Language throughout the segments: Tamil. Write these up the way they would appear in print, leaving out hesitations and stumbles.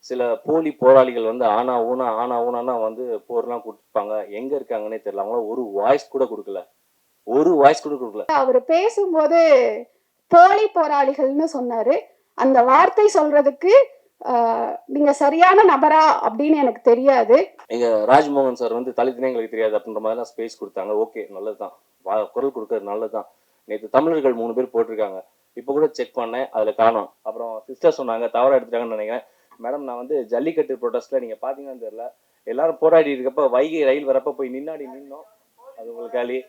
சில போலி போராளிகள் வந்து ஆனா ஊனா வந்து போர்லாம் கொடுப்பாங்க. எங்க இருக்காங்கன்னே தெரியல. அவங்களாம் ஒரு வாய்ஸ் கூட கொடுக்கல. ஒரு வாய்ஸ் கூட கொடுக்கல. அவர் பேசும்போது போலி போராளிகள்னு சொன்னாரு. அந்த வார்த்தை சொல்றதுக்கு நீங்க சரியான நபரா அப்படின்னு எனக்கு தெரியாது. எங்க ராஜ்மோகன் சார் வந்து தலித்துனே எங்களுக்கு தெரியாது அப்படின்ற மாதிரிலாம் ஸ்பேஸ் கொடுத்தாங்க. ஓகே, நல்லதுதான். குரல் கொடுக்கறது நல்லதுதான். நேற்று தமிழர்கள் 3 பேர் போட்டிருக்காங்க. இப்போ கூட செக் பண்ணேன், அதுல காணோம். அப்புறம் சிஸ்டர் சொன்னாங்க தவறா எடுத்துட்டாங்கன்னு நினைக்கிறேன். மேடம், நான் வந்து ஜல்லிக்கட்டு ப்ரொடெஸ்ட்ல நீங்க பாத்தீங்கன்னு தெரியல, எல்லாரும் போராடி இருக்கப்ப வைகை ரயில் வரப்ப போய் நின்னோம். அது உங்களுக்கு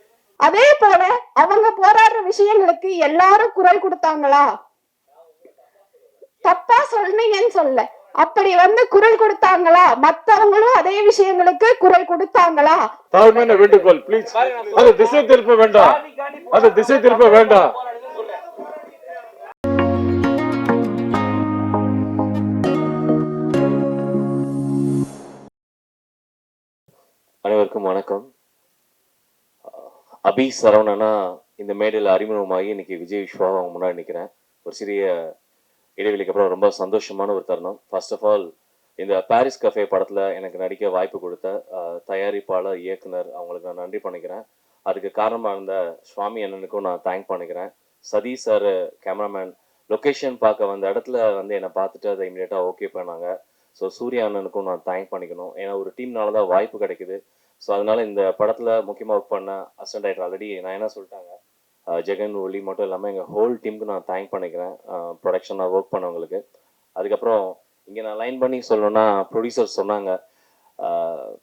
அதே போல அவங்க போராடுற விஷயங்களுக்கு எல்லாரும் குரல் கொடுத்தாங்களா? தப்பா சொன்னீங்கன்னு சொல்ல, அப்படி வந்து குரல் கொடுத்தாங்களா? மத்தவங்களும் அதே விஷயங்களுக்கு குரல் கொடுத்தாங்களா? தாழ்மையான வேண்டுகோள், ப்ளீஸ். அது திசை திருப்ப வேண்டாம், அது திசை திருப்ப வேண்டாம். அனைவருக்கும் வணக்கம். அபி சரவணனா இந்த மேடையில் அறிமுகமாகி இன்னைக்கு விஜய் விஸ்வா அவங்க முன்னாடி நிற்கிறேன். ஒரு சிறிய இடைவெளிக்கு அப்புறம் ரொம்ப சந்தோஷமான ஒரு தருணம். ஃபர்ஸ்ட் ஆஃப் ஆல், இந்த பாரிஸ் கஃபே படத்தில் எனக்கு நடிக்க வாய்ப்பு கொடுத்த தயாரிப்பாளர், இயக்குனர் அவங்களுக்கு நான் நன்றி பண்ணிக்கிறேன். அதுக்கு காரணமாக இருந்த சுவாமி அண்ணனுக்கும் நான் தேங்க் பண்ணிக்கிறேன். சதீஷ் சார் கேமராமேன் லொக்கேஷன் பார்க்க வந்த இடத்துல வந்து என்னை பார்த்துட்டு அதை இமீடியட்டாக ஓகே பண்ணாங்க. ஸோ சூர்யா அண்ணனுக்கும் நான் தேங்க் பண்ணிக்கணும். ஏன்னா ஒரு டீம்னால தான் வாய்ப்பு கிடைக்குது. ஸோ அதனால இந்த படத்தில் முக்கியமாக ஒர்க் பண்ண அசிஸ்டன்ட் டைரக்டர் ஆல்ரெடி நான் என்ன சொல்லிட்டாங்க, ஜெகன் ஒலி மட்டும் இல்லாமல் எங்கள் ஹோல் டீமுக்கு நான் தேங்க் பண்ணிக்கிறேன், ப்ரொடக்ஷனாக ஒர்க் பண்ணவங்களுக்கு. அதுக்கப்புறம் இங்கே நான் லைன் பண்ணி சொல்லணும்னா, ப்ரொடியூசர் சொன்னாங்க,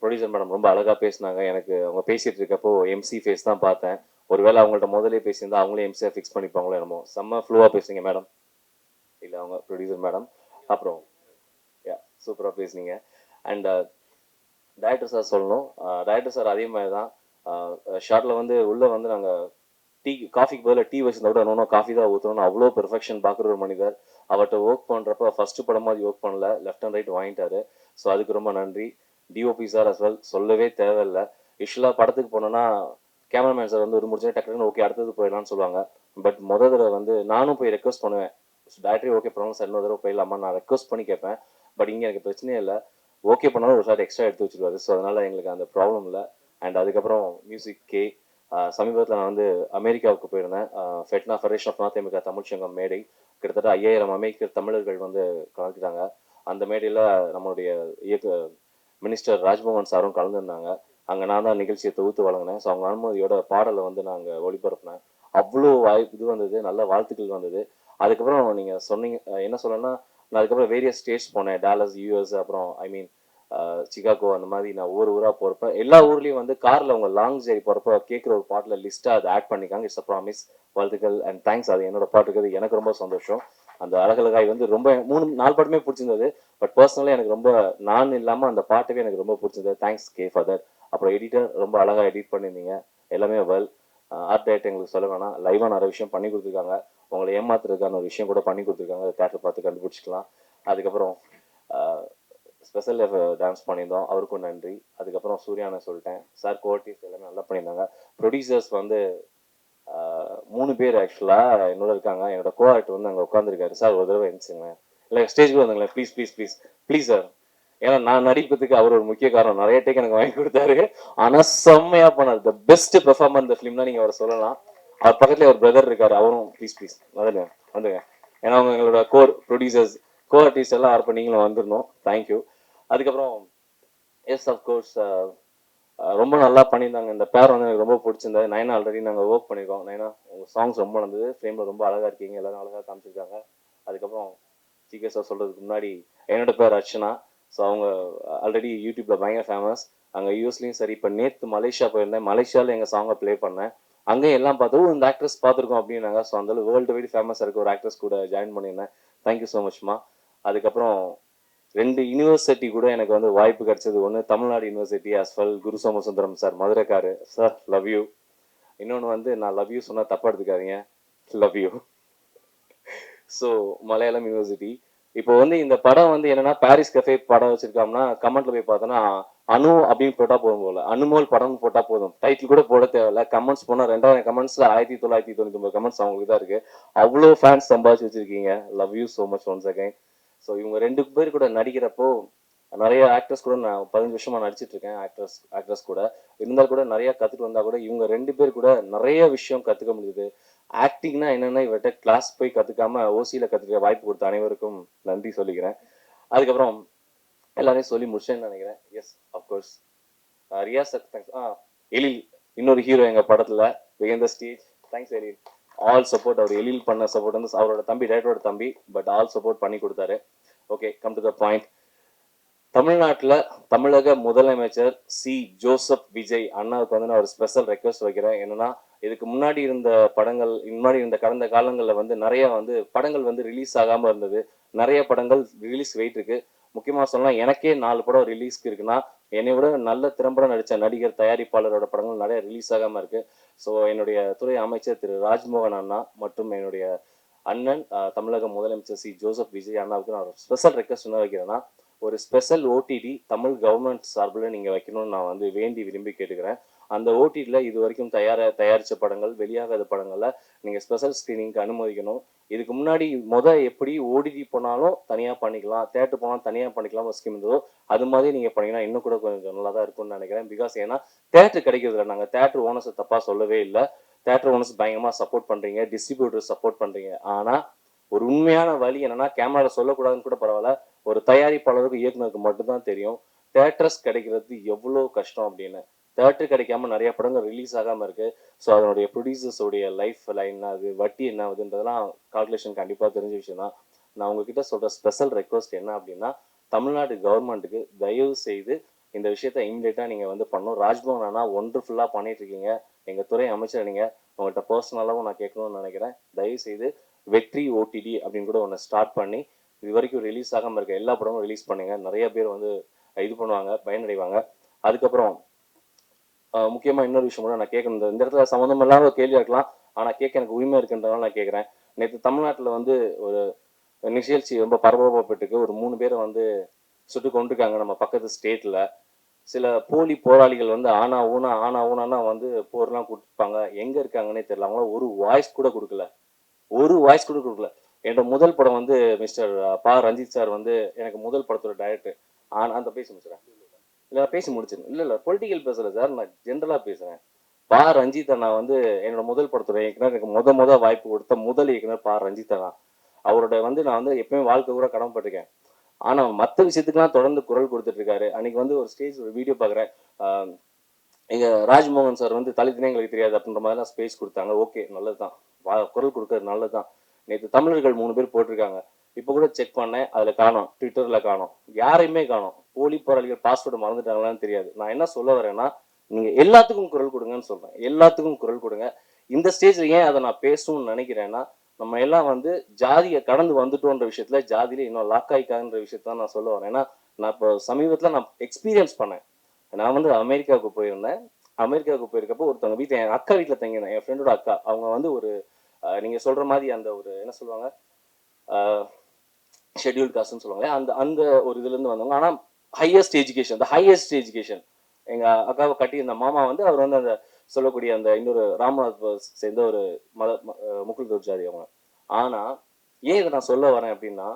ப்ரொடியூசர் மேடம் ரொம்ப அழகாக பேசினாங்க. எனக்கு அவங்க பேசிகிட்டு இருக்கப்போ எம்சி ஃபேஸ் தான் பார்த்தேன். ஒருவேளை அவங்கள்ட்ட முதலே பேசியிருந்தா அவங்களே எம்சியாக ஃபிக்ஸ் பண்ணிப்பாங்களோ என்னமோ. செம்ம ஃப்ளூவாக பேசுங்க மேடம். இல்லை, அவங்க ப்ரொடியூசர் மேடம். அப்புறம் சூப்பராக பேசுனீங்க. அண்ட் டைரக்டர் சார் சொல்லணும். டைரக்டர் சார் அதே மாதிரி தான். ஷார்ட்டில் வந்து உள்ளே வந்து நாங்கள் காஃபிக்கு பதிலாக டீ வச்சுருந்தா கூட இன்னொன்று காஃபி தான் ஊற்றணும்னு அவ்வளோ பெர்ஃபெக்ஷன் பார்க்குற ஒரு மனிதர். அவர்கிட்ட ஒர்க் பண்ணுறப்ப ஃபஸ்ட்டு படமாக ஒர்க் பண்ணல, லெஃப்ட் அண்ட் ரைட் வாங்கிட்டாரு. ஸோ அதுக்கு ரொம்ப நன்றி. டிஓபி சார் அஸ் வெல், சொல்லவே தேவையில்லை. யூஸ்வலாக படத்துக்கு போனோன்னா கேமராமேன் சார் வந்து ஒரு முடிஞ்சா டக்குன்னு ஓகே அடுத்தது போயிடலாம்னு சொல்லுவாங்க. பட் தடவை வந்து நானும் போய் ரெக்வஸ்ட் பண்ணுவேன், டேரக்டரே ஓகே பண்ணணும் சார், இன்னொரு தடவை போயிடலாமா நான் ரெக்வஸ்ட் பண்ணி கேட்பேன். பட் இங்கே எனக்கு பிரச்சனையே இல்லை, ஓகே பண்ணாலும் ஒரு ஷார்ட் எக்ஸ்ட்ரா எடுத்து வச்சுருவாரு. ஸோ அதனால் எங்களுக்கு அந்த ப்ராப்ளம் இல்லை. அண்ட் அதுக்கப்புறம் மியூசிக் கே. சமீபத்தில் நான் வந்து அமெரிக்காவுக்கு போயிருந்தேன். FeTNA, federation of North America Tamil Sangam மேடை. கிட்டத்தட்ட 5000 அமெரிக்க தமிழர்கள் வந்து கலந்துட்டாங்க. அந்த மேடையில் நம்மளுடைய மினிஸ்டர் ராஜ்மோகன் சாரும் கலந்துருந்தாங்க. அங்கே நான் தான் நிகழ்ச்சியை தொகுத்து வழங்கினேன். ஸோ அவங்க அனுமதியோட பாடலை வந்து நாங்கள் ஒளிபரப்பினேன். அவ்வளோ இது வந்தது, நல்ல வாழ்த்துக்கள் வந்தது. அதுக்கப்புறம் நீங்கள் சொன்னீங்க, என்ன சொல்லணும்னா, நான் அதுக்கப்புறம் வேரியஸ் ஸ்டேட்ஸ் போனேன், டாலஸ், யூஎஸ், அப்புறம் சிகாகோ, அந்த மாதிரி நான் ஊராக போகிறப்ப எல்லா ஊர்லேயும் வந்து காரில் அவங்க லாங் ஜேர்னி போகிறப்ப கேட்குற ஒரு பாட்டில் லிஸ்ட்டாக அதை ஆட் பண்ணிக்காங்க. It's a promise. வாழ்த்துக்கள் அண்ட் தேங்க்ஸ். அது என்னோட பாட்டு இருக்கிறது எனக்கு ரொம்ப சந்தோஷம். அந்த அழகழகாய் வந்து ரொம்ப 3-4 பாட்டுமே பிடிச்சிருந்தது. பட் பர்சனலாக எனக்கு ரொம்ப, நான் இல்லாமல் அந்த பாட்டுவே எனக்கு ரொம்ப பிடிச்சிருந்தது. Thanks K for that. அப்புறம் எடிட்டர் ரொம்ப அழகாக எடிட் பண்ணியிருந்தீங்க. எல்லாமே வெல். ஆர்ட் டைரக்டர் எங்களுக்கு சொல்ல வேணாம், லைவாக நிறைய விஷயம் பண்ணி கொடுத்துருக்காங்க. உங்களை ஏமாத்துறதுக்கான ஒரு விஷயம் கூட பண்ணி கொடுத்துருக்காங்க. அதை தேட்டர் பார்த்து கண்டுபிடிச்சிக்கலாம். அதுக்கப்புறம் ஸ்பெஷல் டான்ஸ் பண்ணியிருந்தோம், அவருக்கும் நன்றி. அதுக்கப்புறம் சூர்யானை சொல்லிட்டேன். சார் கோஆர்டிஸ்ட் எல்லாமே நல்லா பண்ணியிருந்தாங்க. ப்ரொடியூசர்ஸ் வந்து 3 பேர் ஆக்சுவலாக என்னோட இருக்காங்க. என்னோட கோஆர்டிஸ்ட் வந்து அங்கே உட்காந்துருக்காரு. சார் ஒரு தடவை இருந்துச்சுங்க, இல்லை ஸ்டேஜ்க்கு வந்துங்களேன் please please please please sir. ஏன்னா நான் நடிப்பதுக்கு அவர் ஒரு முக்கிய காரணம். நிறைய டேக் எனக்கு வாங்கி கொடுத்தாரு. ஆனால் செம்மையாக பண்ணார். த பெஸ்ட் பெர்ஃபார்மர் இந்த ஃபிலிம் தான் நீங்கள் அவர் சொல்லலாம். அவர் பக்கத்தில் ஒரு பிரதர் இருக்காரு, அவரும் ப்ளீஸ் ப்ளீஸ் வந்துங்க. ஏன்னா அவங்க எங்களோட ப்ரொடியூசர்ஸ், ஆர்டிஸ்ட் எல்லாம் யார் நீங்களும் வந்துடணும். தேங்க்யூ. அதுக்கப்புறம் எஸ் அஃப்கோர்ஸ் ரொம்ப நல்லா பண்ணியிருந்தாங்க. இந்த பேர் வந்து எனக்கு ரொம்ப பிடிச்சிருந்தது. நைனா ஆல்ரெடி நாங்கள் ஒர்க் பண்ணியிருக்கோம். நைனா, உங்கள் சாங்ஸ் ரொம்ப நடந்தது, ஃப்ரேமில் ரொம்ப அழகாக இருக்கீங்க, எல்லாரும் அழகாக காமிச்சிருக்காங்க. அதுக்கப்புறம் சீக்கிரம் சொல்கிறதுக்கு முன்னாடி, என்னோட பேர் அர்ச்சனா. ஸோ அவங்க ஆல்ரெடி யூடியூப்பில் பயங்கர ஃபேமஸ். அங்கே யூஎஸ்லேயும் சரி. இப்போ நேற்று மலேசியா போயிருந்தேன், மலேசியாவில் எங்கள் சாங்கை ப்ளே பண்ணேன். அங்கேயும் எல்லாம் பார்த்தோம், இந்த ஆக்ட்ரஸ் பார்த்துருக்கோம் அப்படின்னாங்க. ஸோ அந்த வேர்ல்டு வைட் ஃபேமஸாக இருக்க ஒரு ஆக்ட்ரஸ் கூட ஜாயின் பண்ணியிருந்தேன். தேங்க்யூ ஸோ மச்மா. அதுக்கப்புறம் 2 யூனிவர்சிட்டி கூட எனக்கு வந்து வாய்ப்பு கிடைச்சது. ஒன்று Tamil Nadu university as well, Guru Somasundaram sir மதுரைக்காரு சார், லவ் யூ. இன்னொன்று வந்து நான் லவ் யூ சொன்னால் தப்பாக எடுத்துக்காதீங்க, love you. So Malayalam university. இப்போ வந்து இந்த படம் வந்து என்னன்னா, பாரிஸ் கஃபே படம் வச்சிருக்கோம்னா கமெண்ட்ல போய் பார்த்தோன்னா அனு அப்படின்னு போட்டால் போதும் போல, அனுமோல் படம் போட்டால் போதும், டைட்டில் கூட போட தேவையில்ல. கமெண்ட்ஸ் போனால் 2000 கமெண்ட்ஸில் 1999 கமெண்ட்ஸ் அவங்களுக்கு தான் இருக்கு. அவ்வளோ ஃபேன்ஸ் சம்பாதிச்சு வச்சிருக்கீங்க. Love you so much once again. So இவங்க 2 பேர் கூட நடிக்கிறப்போ நிறைய ஆக்டர்ஸ் கூட நான் 15 வருஷமா நடிச்சிட்டு இருக்கேன். ஆக்ட்ரஸ் கூட இருந்தால் கூட நிறைய கத்துட்டு வந்தா கூட இவங்க 2 பேர் கூட நிறைய விஷயம் கத்துக்க முடியுது. ஆக்டிங்னா என்னன்னா இவர்கிட்ட கிளாஸ் போய் கத்துக்காம ஓசியில கத்துக்க வாய்ப்பு கொடுத்த அனைவருக்கும் நன்றி சொல்லிக்கிறேன். அதுக்கப்புறம் எல்லாரையும் சொல்லி முடிச்சேன்னு நினைக்கிறேன். Yes of course Riyaz sir thanks. Ezhil இன்னொரு ஹீரோ எங்க படத்துல behind the stage. Thanks Ezhil. All support. அவர் எழில் பண்ண சப்போர்ட் வந்து அவரோட தம்பி, டேரக்டரோட தம்பி, பட் ஆல் சப்போர்ட் பண்ணி கொடுத்தாரு. Okay, come to the point. தமிழ்நாட்டில் தமிழக முதலமைச்சர் சி ஜோசப் விஜய் அண்ணாவுக்கு வந்து நான் ஒரு ஸ்பெஷல் ரெக்வஸ்ட் வைக்கிறேன். என்னன்னா, இதுக்கு முன்னாடி இருந்த படங்கள், முன்னாடி இருந்த கடந்த காலங்களில் வந்து நிறைய வந்து படங்கள் வந்து ரிலீஸ் ஆகாமல் இருந்தது. நிறைய படங்கள் ரிலீஸ் வெயிட் இருக்கு. முக்கியமாக சொல்லலாம், எனக்கே 4 படம் ரிலீஸ்க்கு இருக்குன்னா, என்னை விட நல்ல திறம்பட நடித்த நடிகர், தயாரிப்பாளரோட படங்கள் நிறைய ரிலீஸ் ஆகாமல் இருக்கு. ஸோ என்னுடைய துறை அமைச்சர் திரு ராஜ்மோகன் அண்ணா மற்றும் என்னுடைய அண்ணன் தமிழக முதலமைச்சர் சி ஜோசப் விஜய் அண்ணாவுக்கு நான் ஒரு ஸ்பெஷல் ரெக்வஸ்ட் என்ன வைக்கிறேன்னா, ஒரு ஸ்பெஷல் ஓடிடி தமிழ் கவர்மெண்ட் சார்பில் நீங்கள் வைக்கணும்னு நான் வந்து வேண்டி விரும்பி கேட்டுக்கிறேன். அந்த ஓடிடியில் இது வரைக்கும் தயாரித்த படங்கள், வெளியாகாத படங்களை நீங்கள் ஸ்பெஷல் ஸ்க்ரீனிங்க்கு அனுமதிக்கணும். இதுக்கு முன்னாடி எப்படி ஓடிடி போனாலும் தனியாக பண்ணிக்கலாம், தேட்டர் போனாலும் தனியாக பண்ணிக்கலாம் ஒரு ஸ்கீம் இருந்ததோ, அது மாதிரி நீங்கள் பண்ணிங்கன்னா இன்னும் கூட கொஞ்சம் நல்லா தான் இருக்கும்னு நினைக்கிறேன். பிகாஸ் ஏன்னா தேட்டர் கிடைக்கிறது இல்லை. நாங்கள் தேட்டர் ஓனர்ஸை தப்பாக சொல்லவே இல்லை. தேட்டர் ஓனர்ஸ் பயங்கரமாக சப்போர்ட் பண்ணுறீங்க, டிஸ்ட்ரிபியூட்டர் சப்போர்ட் பண்ணுறீங்க. ஆனால் ஒரு உண்மையான வழி என்னன்னா, கேமரா சொல்லக்கூடாதுன்னு கூட பரவாயில்ல, ஒரு தயாரிப்பாளருக்கு இயக்குனருக்கு மட்டும்தான் தெரியும் தேட்டர்ஸ் கிடைக்கிறது எவ்வளோ கஷ்டம் அப்படின்னு. தேட்டர் கிடைக்காம நிறைய படங்கள் ரிலீஸ் ஆகாமல் இருக்கு. ஸோ அதனுடைய ப்ரொடியூசர்ஸோடைய லைஃப் லைன் அது வட்டி என்ன ஆகுதுன்றதெல்லாம் கால்குலேஷன் கண்டிப்பாக தெரிஞ்ச விஷயம் தான். நான் உங்ககிட்ட சொல்கிற ஸ்பெஷல் ரெக்வஸ்ட் என்ன அப்படின்னா, தமிழ்நாடு கவர்மெண்ட்டுக்கு தயவு செய்து இந்த விஷயத்த இம்மிடியேட்டாக நீங்கள் வந்து பண்ணணும். ராஜ்மோகன் அண்ணா ஒண்டர்ஃபுல்லாக பண்ணிட்டு இருக்கீங்க. எங்கள் துறை அமைச்சர் நீங்கள், உங்கள்கிட்ட பர்சனலாகவும் நான் கேட்கணும்னு நினைக்கிறேன். தயவு செய்து வெற்றி ஓடிடி அப்படின்னு கூட ஒன்று ஸ்டார்ட் பண்ணி இது வரைக்கும் ரிலீஸ் ஆகாமல் இருக்க எல்லா படமும் ரிலீஸ் பண்ணுங்க. நிறைய பேர் வந்து இது பண்ணுவாங்க, பயனடைவாங்க. அதுக்கப்புறம் முக்கியமாக இன்னொரு விஷயம் கூட நான் கேட்கணும். இந்த இடத்துல சம்மந்தம் இல்லாத கேள்வி இருக்கலாம், ஆனால் கேட்க எனக்கு உரிமை இருக்குன்றதால நான் கேட்குறேன். நேற்று தமிழ்நாட்டில் வந்து ஒரு நிகழ்ச்சி ரொம்ப பரபரப்பட்டுக்கு ஒரு 3 பேரை வந்து சுட்டு கொண்டிருக்காங்க நம்ம பக்கத்து ஸ்டேட்டில். சில போலி போராளிகள் வந்து ஆனா ஊனா வந்து போர்லாம் கொடுப்பாங்க. எங்கே இருக்காங்கன்னே தெரியல. அவங்களாம் ஒரு வாய்ஸ் கூட கொடுக்கல. என்னோட முதல் படம் வந்து மிஸ்டர் பா ரஞ்சித் சார் வந்து எனக்கு முதல் படத்தோட டைரக்டர். ஆனால் அந்த பேசி முடிச்சுறேன். இல்லை பேசி முடிச்சிருக்கேன். இல்லை பொலிட்டிக்கல் பேசல சார், நான் ஜென்ரலாக பேசுகிறேன். பா ரஞ்சித் அண்ணா வந்து என்னோட முதல் படத்தோட இயக்குனர். எனக்கு முத வாய்ப்பு கொடுத்த முதல் இயக்குனர் பா ரஞ்சித் அண்ணா. அவரோட வந்து நான் வந்து எப்பயுமே வாழ்க்கை கூட கடமைப்பட்டிருக்கேன். ஆனால் மற்ற விஷயத்துக்குலாம் தொடர்ந்து குரல் கொடுத்துட்டு இருக்காரு. அன்னைக்கு வந்து ஒரு ஸ்டேஜ் ஒரு வீடியோ பார்க்குறேன். எங்க ராஜ்மோகன் சார் வந்து தலித்தினே எங்களுக்கு தெரியாது அப்படின்ற மாதிரிலாம் ஸ்பேஸ் கொடுத்தாங்க. ஓகே, நல்லது தான், குரல் கொடுக்கறது நல்லது தான். நேற்று தமிழர்கள் 3 பேர் போட்டிருக்காங்க. இப்போ கூட செக் பண்ணேன், அதில் காணோம், ட்விட்டரில் காணோம், யாரையுமே காணோம். போலி போராளிகள் பாஸ்வேர்டு மறந்துட்டாங்களான்னு தெரியாது. நான் என்ன சொல்ல வரேன்னா, நீங்கள் எல்லாத்துக்கும் குரல் கொடுங்கன்னு சொல்கிறேன். எல்லாத்துக்கும் குரல் கொடுங்க. இந்த ஸ்டேஜில் ஏன் அதை நான் பேசணும்னு நினைக்கிறேன்னா, நம்ம எல்லாம் வந்து ஜாதியை கடந்து வந்துட்டோன்ற விஷயத்துல ஜாதியில இன்னும் லாக் ஆகிக்காதுன்ற விஷயத்தான் நான் சொல்ல வரேன். ஏன்னா நான் இப்போ சமீபத்தில் நான் எக்ஸ்பீரியன்ஸ் பண்ணேன். நான் வந்து அமெரிக்காவுக்கு போயிருந்தேன். அமெரிக்காவுக்கு போயிருக்கப்போ ஒருத்தவங்க வீட்டில், என் அக்கா வீட்டில் தங்கியிருந்தேன். என் ஃப்ரெண்டோட அக்கா. அவங்க வந்து ஒரு நீங்க சொல்ற மாதிரி அந்த ஒரு என்ன சொல்லுவாங்க, ஷெட்யூல்ட் காஸ்ட்னு சொல்லுவாங்க. அந்த அந்த ஒரு இதுல இருந்து வந்தவங்க. ஆனா ஹையஸ்ட் எஜுகேஷன் எங்க அக்காவை கட்டி இந்த மாமா வந்து அவர் வந்து அந்த சொல்லக்கூடிய அந்த இன்னொரு ராமநாத் சேர்ந்த ஒரு முக்குள் ஜாதி அவங்க. ஆனா ஏன் இதை நான் சொல்ல வரேன் அப்படின்னா,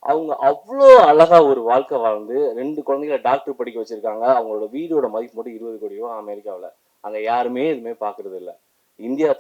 அவங்க அவ்வளோ அழகா ஒரு வாழ்க்கை வாழ்ந்து 2 குழந்தைகளை டாக்டர் படிக்க வச்சிருக்காங்க. அவங்களோட வீடோட மதிப்பு மட்டும் 20 கோடி ரூபா அமெரிக்காவில். அங்க யாருமே எதுவுமே பாக்குறது இல்லை.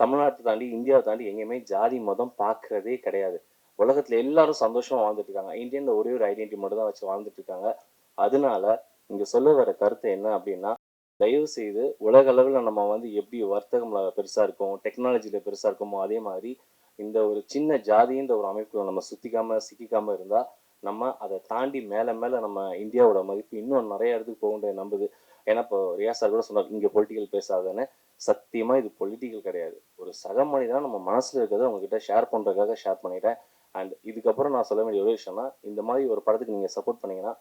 தமிழ்நாட்டை தாண்டி இந்தியாவை தாண்டி எங்கேயுமே ஜாதி மதம் பார்க்கறதே கிடையாது. உலகத்துல எல்லாரும் சந்தோஷமா வாழ்ந்துட்டு இருக்காங்க. இந்தியன்ல ஒரே ஒரு ஐடென்டிட்டி மட்டும் தான் வச்சு வாழ்ந்துட்டு இருக்காங்க. அதனால இங்க சொல்ல வர கருத்து என்ன அப்படின்னா, தயவு செய்து உலக அளவுல நம்ம வந்து எப்படி வர்த்தகம்ல பெருசா இருக்கும், டெக்னாலஜில பெருசா இருக்குமோ அதே மாதிரி இந்த ஒரு சின்ன ஜாதின்ற ஒரு அமைப்புல நம்ம சிக்கிக்காம இருந்தா நம்ம அதை தாண்டி மேல மேல நம்ம இந்தியாவோட மதிப்பு இன்னும் நிறைய இடத்துக்கு போகுன்ற நம்புது. ஏன்னா இப்போ ரியாஸ் சார் கூட சொன்னார் இங்க பொலிட்டிக்கல் பேசாதன்னு. சத்தியமா இது பொலிட்டிக்கல் கிடையாது. ஒரு சக மனிதனா நம்ம மனசுல இருக்கிறத உங்ககிட்ட ஷேர் பண்றதுக்காக ஷேர் பண்ணிட்டேன். அண்ட் இதுக்கப்புறம் நான் சொல்ல வேண்டிய ஒரு விஷயம்னா, இந்த மாதிரி ஒரு படத்துக்கு நீங்க சப்போர்ட் பண்ணீங்கன்னா,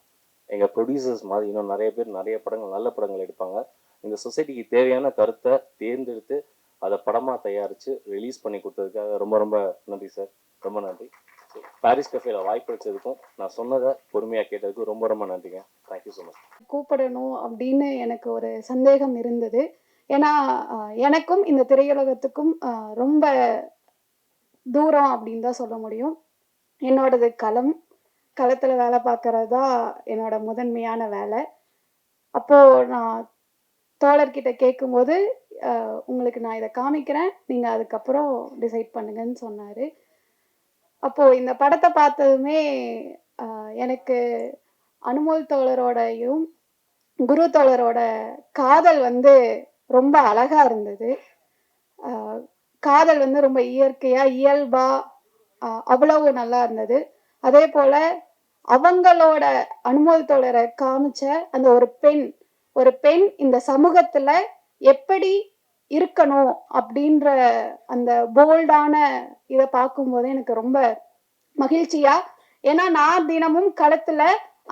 எங்க ப்ரொடியூசர்ஸ் மாதிரி இன்னும் நிறைய பேர் நிறைய படங்கள், நல்ல படங்கள் எடுப்பாங்க. இந்த சொசைட்டிக்கு தேவையான கருத்தை தேர்ந்தெடுத்து அதை படமா தயாரிச்சு ரிலீஸ் பண்ணி கொடுத்ததுக்காக ரொம்ப ரொம்ப நன்றி சார். ரொம்ப நன்றி. பாரிஸ் கஃபேல வாய்ப்பு அளிச்சதுக்கும் நான் சொன்னதை பொறுமையா கேட்டதுக்கும் ரொம்ப ரொம்ப நன்றிங்க. Thank you so much. கூப்பிடணும் அப்படின்னு எனக்கு ஒரு சந்தேகம் இருந்தது. ஏன்னா எனக்கும் இந்த திரையுலகத்துக்கும் ரொம்ப தூரம் அப்படின்னு தான் சொல்ல முடியும். என்னோடது களம். களத்தில் வேலை பார்க்கறது தான் என்னோட முதன்மையான வேலை. அப்போ நான் தோழர்கிட்ட கேட்கும்போது உங்களுக்கு நான் இதை காமிக்கிறேன், நீங்கள் அதுக்கப்புறம் டிசைட் பண்ணுங்கன்னு சொன்னார். அப்போது இந்த படத்தை பார்த்ததுமே எனக்கு அனுமோல் தோழரோடையும் குரு தோழரோட காதல் வந்து ரொம்ப அழகா இருந்தது. காதல் வந்து ரொம்ப இயற்கையா இயல்பா அவ்வளவு நல்லா இருந்தது. அதே போல அவங்களோட அனுமோல் தோழரை காமிச்ச அந்த ஒரு பெண் இந்த சமூகத்துல எப்படி இருக்கணும் அப்படின்ற அந்த போல்டான இதை பார்க்கும்போது எனக்கு ரொம்ப மகிழ்ச்சியா, ஏன்னா நான் தினமும் களத்துல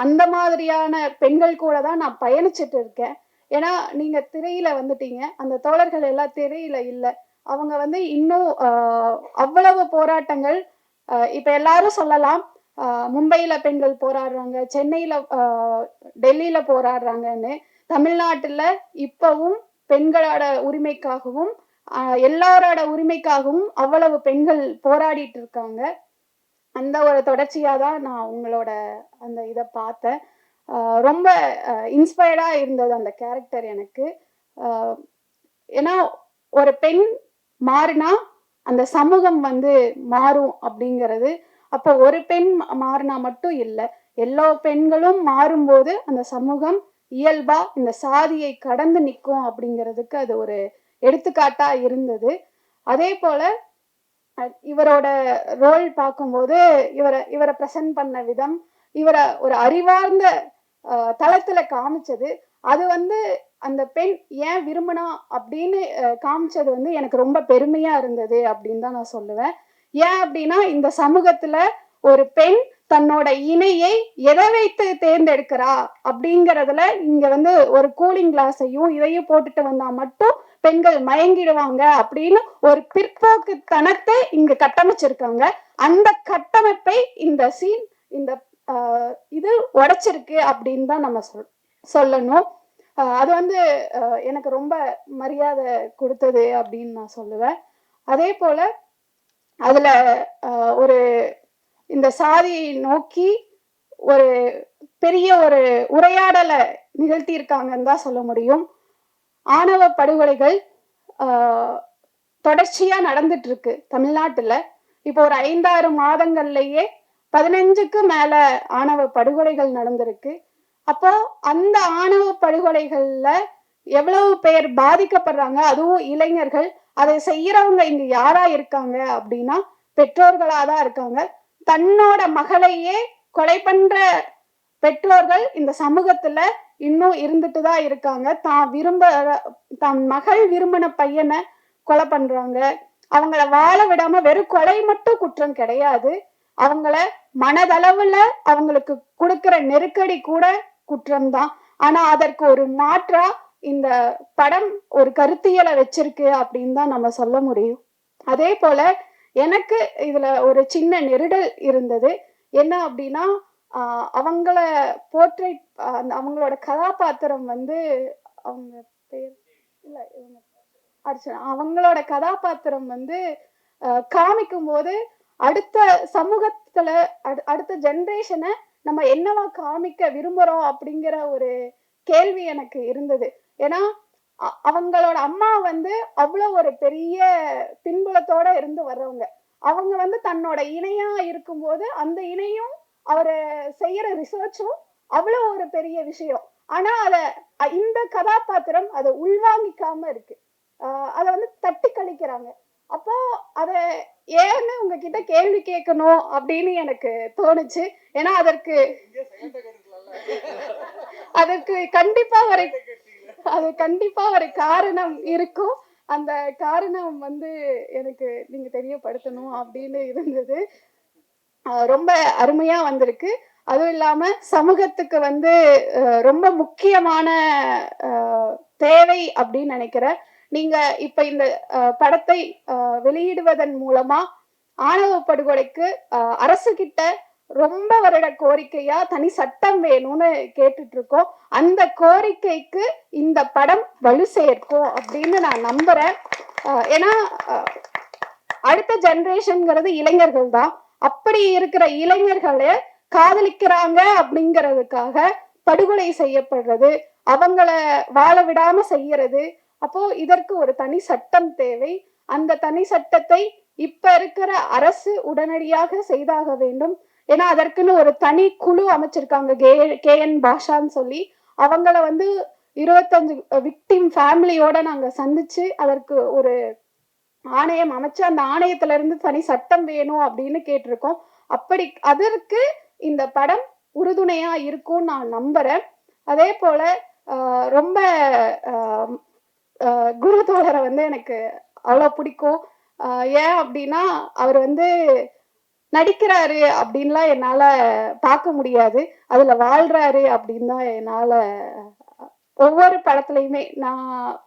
அந்த மாதிரியான பெண்கள் கூட தான் நான் பயணிச்சுட்டு இருக்கேன். ஏன்னா நீங்க திரையில வந்துட்டீங்க, அந்த தோழர்கள் எல்லாம் திரையில இல்லை. அவங்க வந்து இன்னும் அவ்வளவு போராட்டங்கள், இப்ப எல்லாரும் சொல்லலாம் மும்பையில பெண்கள் போராடுறாங்க, சென்னையில டெல்லியில போராடுறாங்கன்னு. தமிழ்நாட்டுல இப்பவும் பெண்களோட உரிமைக்காகவும் எல்லாரோட உரிமைக்காகவும் அவ்வளவு பெண்கள் போராடிட்டு இருக்காங்க. அந்த ஒரு தொடர்ச்சியா தான் நான் உங்களோட அந்த இதை பார்த்தேன். ரொம்ப இன்ஸ்பயர்டா இருந்தது அந்த கேரக்டர் எனக்கு. ஏன்னா ஒரு பெண் மாறினா அந்த சமூகம் வந்து மாறும் அப்படிங்கிறது. அப்போ ஒரு பெண் மாறினா மட்டும் இல்லை, எல்லா பெண்களும் மாறும்போது அந்த சமூகம் இயல்பா இந்த சாதியை கடந்து நிற்கும் அப்படிங்கிறதுக்கு அது ஒரு எடுத்துக்காட்டா இருந்தது. அதே போல இவரோட ரோல் பார்க்கும்போது இவரை ப்ரெசென்ட் பண்ண விதம், இவரை ஒரு அறிவார்ந்த தளத்துல காமிச்சது, அது வந்து அந்த பெண் ஏன் விரும்பினா அப்படின்னு காமிச்சது வந்து எனக்கு ரொம்ப பெருமையா இருந்தது அப்படின்னு தான் நான் சொல்லுவேன். ஏன் அப்படின்னா இந்த சமூகத்துல ஒரு பெண் தன்னோட இணையை எதை வைத்து தேர்ந்தெடுக்கிறா அப்படிங்கிறதுல இங்க வந்து ஒரு கூலிங் கிளாஸையும் இதையும் போட்டுட்டு வந்தா மட்டும் பெண்கள் மயங்கிடுவாங்க அப்படின்னு ஒரு பிற்போக்குத்தனத்தை இங்க கட்டமைச்சிருக்காங்க. அந்த கட்டமைப்பை இந்த சீன் இந்த இது உடைச்சிருக்கு அப்படின்னு தான் நம்ம சொல்லணும். அது வந்து எனக்கு ரொம்ப மரியாதை கொடுத்தது அப்படின்னு நான் சொல்லுவேன். அதே போல அதுல ஒரு இந்த சாதியை நோக்கி ஒரு பெரிய ஒரு உரையாடலை நிகழ்த்தியிருக்காங்கன்னு தான் சொல்ல முடியும். ஆணவ படுகொலைகள் தொடர்ச்சியா நடந்துட்டு இருக்கு தமிழ்நாட்டுல. இப்போ ஒரு 5-6 மாதங்கள்லயே 15க்கு மேல ஆணவ படுகொலைகள் நடந்திருக்கு. அப்போ அந்த ஆணவ படுகொலைகள்ல எவ்வளவு பேர் பாதிக்கப்படுறாங்க, அதுவும் இளைஞர்கள். அதை செய்யறவங்க இங்க யாரா இருக்காங்க அப்படின்னா பெற்றோர்களாதான் இருக்காங்க. தன்னோட மகளையே கொலை பண்ற பெற்றோர்கள் இந்த சமூகத்துல இன்னும் இருந்துட்டு தான் இருக்காங்க. தன் மகள் விரும்பின பையனை கொலை பண்றாங்க. அவங்கள வாழ விடாம வெறும் கொலை மட்டும் குற்றம் கிடையாது, அவங்கள மனதளவுல அவங்களுக்கு கொடுக்கிற நெருக்கடி கூட குற்றம்தான். ஆனா அதற்கு ஒரு மாற்றா இந்த படம் ஒரு கருத்தியலை வச்சிருக்கு அப்படின்னு தான் நம்ம சொல்ல முடியும். அதே போல எனக்கு இதுல ஒரு சின்ன நெருடல் இருந்தது. என்ன அப்படின்னா அவங்கள போர்ட்ரேட் அவங்களோட கதாபாத்திரம் வந்து அவங்க பேர் இல்ல இவங்க அர்ச்சனா, அவங்களோட கதாபாத்திரம் வந்து காமிக்கும் போது அடுத்த சமூகத்துல அடுத்த ஜென்ரேஷனை நம்ம என்னவா காமிக்க விரும்புறோம் அப்படிங்கிற ஒரு கேள்வி எனக்கு இருந்தது. ஏன்னா அவங்களோட அம்மா வந்து அவ்வளவு ஒரு பெரிய பின்புலத்தோட இருந்து வர்றவங்க. அவங்க வந்து தன்னோட இணையா இருக்கும்போது அந்த இணையும் அவரை செய்யற ரிசர்ச்சும் அவ்வளவு ஒரு பெரிய விஷயம். ஆனா இந்த கதாபாத்திரம் அதை உள்வாங்கிக்காம இருக்கு. அதை வந்து தட்டி கழிக்கிறாங்க. அப்போ அத ஏன்னு உங்ககிட்ட கேள்வி கேட்கணும் அப்படின்னு எனக்கு தோணுச்சு. ஏன்னா அதற்கு கண்டிப்பா ஒரு காரணம் இருக்கும். அந்த காரணம் வந்து எனக்கு நீங்க தெரியப்படுத்தணும் அப்படின்னு இருந்தது. ரொம்ப அருமையா வந்திருக்கு. அதுவும் இல்லாம சமூகத்துக்கு வந்து ரொம்ப முக்கியமான தேவை அப்படின்னு நினைக்கிறேன். நீங்க இப்ப இந்த படத்தை வெளியிடுவதன் மூலமா ஆணவ படுகொலைக்கு அரசு கிட்ட ரொம்ப வருட கோரிக்கையா தனி சட்டம் வேணும்னு கேட்டுட்டு இருக்கோம். அந்த கோரிக்கைக்கு இந்த படம் வலு சேர்க்கும் அப்படின்னு நான் நம்புறேன். ஏன்னா அடுத்த ஜெனரேஷன்ங்கிறது இளைஞர்கள் தான். அப்படி இருக்கிற இளைஞர்களை காதலிக்கிறாங்க அப்படிங்கிறதுக்காக படுகொலை செய்யப்படுறது, அவங்கள வாழ விடாம செய்யறது. அப்போ இதற்கு ஒரு தனி சட்டம் தேவை. அந்த தனி சட்டத்தை இப்ப இருக்கிற அரசு உடனடியாக செய்தாக வேண்டும். ஏன்னா அதற்குன்னு ஒரு தனி குழு அமைச்சிருக்காங்க, KN பாஷான்னு சொல்லி. அவங்கள 25 விக்டிம் ஃபேமிலியோட நாங்க சந்திச்சு அதற்கு ஒரு ஆணையம் அமைச்சு அந்த ஆணையத்துல இருந்து தனி சட்டம் வேணும் அப்படின்னு கேட்டிருக்கோம். அப்படி அதற்கு இந்த படம் உறுதுணையா இருக்கும் நான் நம்புறேன். அதே போல ரொம்ப குரு தோழரை எனக்கு அவ்வளோ பிடிக்கும். ஏன் அப்படின்னா அவர் நடிக்கிறாரு அப்படின்லாம் என்னால பார்க்க முடியாது, அதுல வாழ்றாரு அப்படின்னு தான் என்னால. ஒவ்வொரு படத்துலையுமே நான்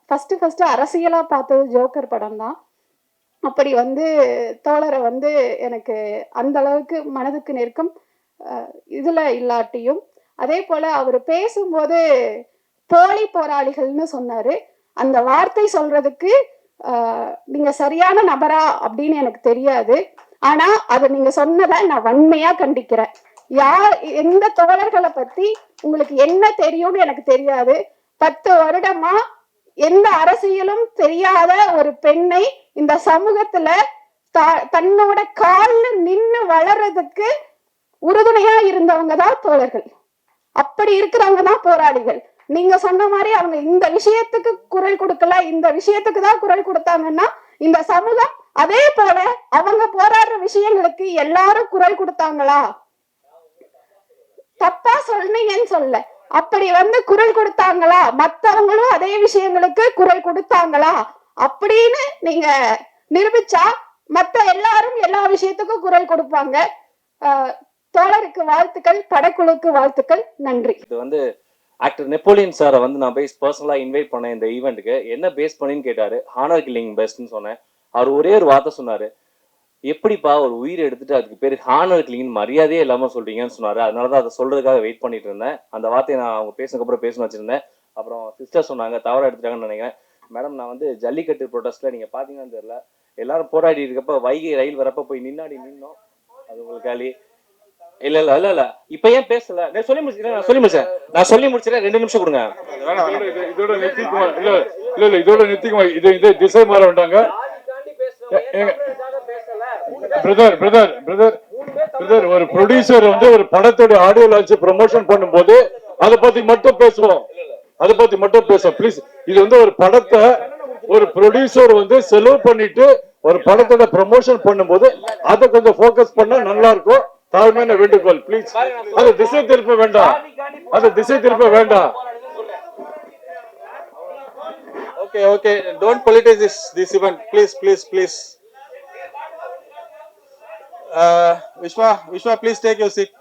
ஃபர்ஸ்ட் அரசியலா பார்த்தது ஜோக்கர் படம் தான். அப்படி தோழரை எனக்கு அந்த அளவுக்கு மனதுக்கு நெருக்கம் இதுல இல்லாட்டியும். அதே போல அவர் பேசும்போது போலி போராளிகள்னு சொன்னாரு. அந்த வார்த்தை சொல்றதுக்கு நீங்க சரியான நபரா அப்படின்னு எனக்கு தெரியாது. ஆனா அதை நீங்க சொன்னதை நான் வன்மையா கண்டிக்கிறேன். எந்த தோழர்களை பத்தி உங்களுக்கு என்ன தெரியும்னு எனக்கு தெரியாது. 10 வருடமா எந்த அரசியலும் தெரியாத ஒரு பெண்ணை இந்த சமூகத்துல தன்னோட கால்ல நின்னு வளர்றதுக்கு உறுதுணையா இருந்தவங்க தான் தோழர்கள். அப்படி இருக்கிறவங்க தான் போராளிகள். நீங்க சொன்ன மாதிரி அவங்க இந்த விஷயத்துக்கு குரல் கொடுக்கல, இந்த விஷயத்துக்கு தான் குரல் கொடுத்தாங்கன்னா இந்த சமூகம் அதே போல அவங்க போராடுற விஷயங்களுக்கு எல்லாரும் குரல் கொடுத்தாங்களா? தப்பா சொன்னீங்கன்னு சொல்ல, அப்படி குரல் கொடுத்தாங்களா? மத்தவங்களும் அதே விஷயங்களுக்கு குரல் கொடுத்தாங்களா அப்படின்னு நீங்க நிரூபிச்சா மத்த எல்லாரும் எல்லா விஷயத்துக்கும் குரல் கொடுப்பாங்க. தோழருக்கு வாழ்த்துக்கள், படக்குழுக்கு வாழ்த்துக்கள், நன்றி. இது ஆக்டர் நெப்போலியன் சாரை நான் பர்சனலா இன்வைட் பண்ணேன் இந்த ஈவெண்ட்டுக்கு. என்ன பேஸ் பண்ணின்னு கேட்டாரு. ஹானர் கில்லிங் பெஸ்ட்னு சொன்னேன். அவர் ஒரே ஒரு வார்த்தை சொன்னாரு, எப்படிப்பா ஒரு உயிரை எடுத்துட்டு அதுக்கு பேர் ஹானர் கில்லிங் மரியாதையே இல்லாம சொல்றீங்கன்னு சொன்னாரு. அதனாலதான் அதை சொல்றதுக்காக வெயிட் பண்ணிட்டு இருந்தேன். அந்த வார்த்தையை நான் அவங்க பேசினதுக்கு அப்புறம் பேசணும் வச்சிருந்தேன். அப்புறம் சிஸ்டர் சொன்னாங்க, தவறா எடுத்துட்டாங்கன்னு நினைக்கிறேன். மேடம், நான் ஜல்லிக்கட்டு ப்ரொடெஸ்ட்ல நீங்க பாத்தீங்கன்னு தெரியல, எல்லாரும் போராடி இருக்கப்ப வைகை ரயில் வரப்ப போய் நின்னோம். அது உங்களுக்கு காலி இல்ல இப்ப ஏன் பேசல? நான் சொல்லி முடிச்சிட்டேன் 2 நிமிஷம் கொடுங்க. இதோட நிறுத்திக்குமா? இது திசை மாற வேண்டாங்க. பிரதர், ஒரு ப்ரொடியூசர் ஒரு படத்தோட ஆடியோ லான்ச் ப்ரமோஷன் பண்ணும்போது அதை பத்தி மட்டும் பேசுவோம். ப்ளீஸ். இது ஒரு படத்தை ஒரு ப்ரொடியூசர் செலவு பண்ணிட்டு ஒரு படத்தோட ப்ரமோஷன் பண்ணும்போது அதை கொஞ்சம் போக்கஸ் பண்ணா நல்லா இருக்கும். தாழ்மையான வேண்டுகோள், ப்ளீஸ். அது திசை திருப்ப வேண்டாம். Okay, don't politicize this event, please. Vishwa, please take your seat.